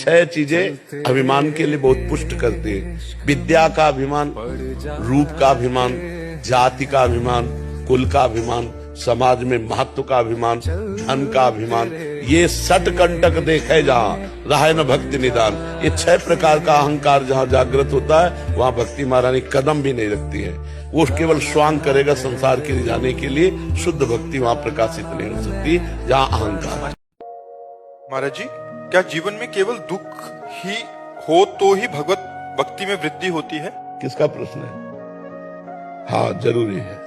6 चीजें अभिमान के लिए बहुत पुष्ट करती है। विद्या का अभिमान, रूप का अभिमान, जाति का अभिमान, कुल का अभिमान, समाज में महत्व का अभिमान, धन का अभिमान। ये सट कंटक देखे जहां रहे न भक्ति निदान। ये 6 प्रकार का अहंकार जहां जागृत होता है वहां भक्ति महारानी कदम भी नहीं रखती है। वो केवल स्वांग करेगा संसार के रिझाने के लिए। शुद्ध भक्ति वहां प्रकाशित नहीं हो सकती जहां अहंकार। महाराज जी, क्या जीवन में केवल दुख ही हो तो ही भगवत भक्ति में वृद्धि होती है? किसका प्रश्न है? हाँ, जरूरी है।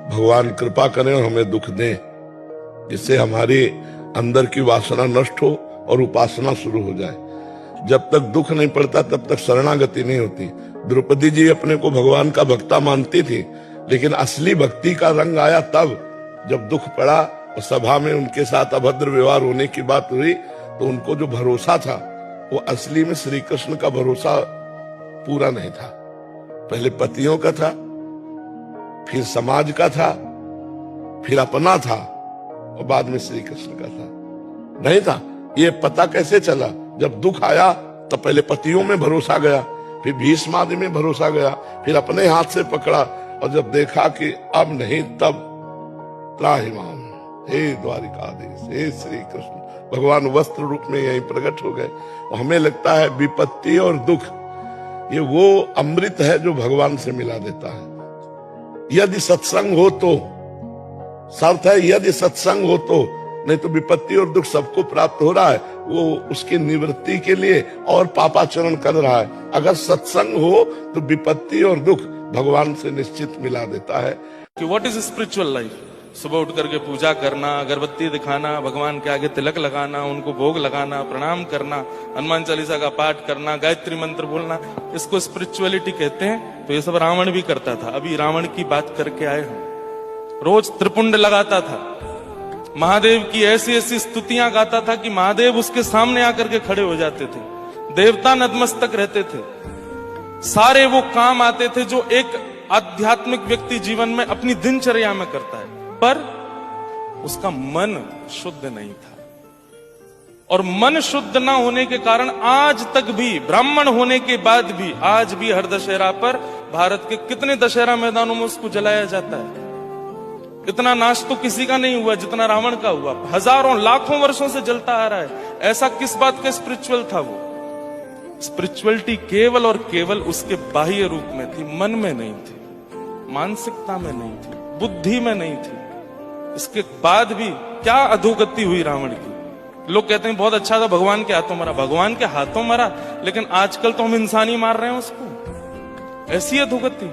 भगवान कृपा करें और हमें दुख दें, जिससे हमारी अंदर की वासना नष्ट हो और उपासना शुरू हो जाए। जब तक दुख नहीं पड़ता तब तक शरणागति नहीं होती। द्रौपदी जी अपने को भगवान का भक्ता मानती थी, लेकिन असली भक्ति का रंग आया तब जब दुख पड़ा और सभा में उनके साथ अभद्र व्यवहार होने की बात हुई, तो उनको जो भरोसा था वो असली में श्री कृष्ण का भरोसा पूरा नहीं था। पहले पतियों का था, फिर समाज का था, फिर अपना था और बाद में श्री कृष्ण का था। नहीं था। ये पता कैसे चला? जब दुख आया तब पहले पतियों में भरोसा गया, फिर भीष्म आदि में भरोसा गया, फिर अपने हाथ से पकड़ा, और जब देखा कि अब नहीं तब त्राहि माम, हे द्वारिकाधीश, हे श्री कृष्ण, भगवान वस्त्र रूप में यहीं प्रकट हो गए। और हमें लगता है विपत्ति और दुख ये वो अमृत है जो भगवान से मिला देता है। यदि सत्संग हो तो, शर्त है यदि सत्संग हो तो, नहीं तो विपत्ति और दुख सबको प्राप्त हो रहा है, वो उसकी निवृत्ति के लिए और पापाचरण कर रहा है। अगर सत्संग हो तो विपत्ति और दुख भगवान से निश्चित मिला देता है। कि व्हाट इज स्पिरिचुअल लाइफ? सुबह उठ करके पूजा करना, अगरबत्ती दिखाना, भगवान के आगे तिलक लगाना, उनको भोग लगाना, प्रणाम करना, हनुमान चालीसा का पाठ करना, गायत्री मंत्र बोलना, इसको स्पिरिचुअलिटी कहते हैं। तो ये सब रावण भी करता था। अभी रावण की बात करके आए हम। रोज त्रिपुंड लगाता था, महादेव की ऐसी ऐसी स्तुतियां गाता था कि महादेव उसके सामने आकर के खड़े हो जाते थे। देवता नतमस्तक रहते थे। सारे वो काम आते थे जो एक आध्यात्मिक व्यक्ति जीवन में अपनी दिनचर्या में करता है, पर उसका मन शुद्ध नहीं था। और मन शुद्ध ना होने के कारण आज तक भी, ब्राह्मण होने के बाद भी, आज भी हर दशहरा पर भारत के कितने दशहरा मैदानों में उसको जलाया जाता है। इतना नाश तो किसी का नहीं हुआ जितना रावण का हुआ। हजारों लाखों वर्षों से जलता आ रहा है। ऐसा किस बात का स्पिरिचुअल था वो? स्पिरिचुअलिटी केवल और केवल उसके बाह्य रूप में थी, मन में नहीं थी, मानसिकता में नहीं थी, बुद्धि में नहीं थी। इसके बाद भी क्या अधोगति हुई रावण की। लोग कहते हैं बहुत अच्छा था, भगवान के हाथों मरा। भगवान के हाथों मरा, लेकिन आजकल तो हम इंसान ही मार रहे हैं उसको। ऐसी अधोगति।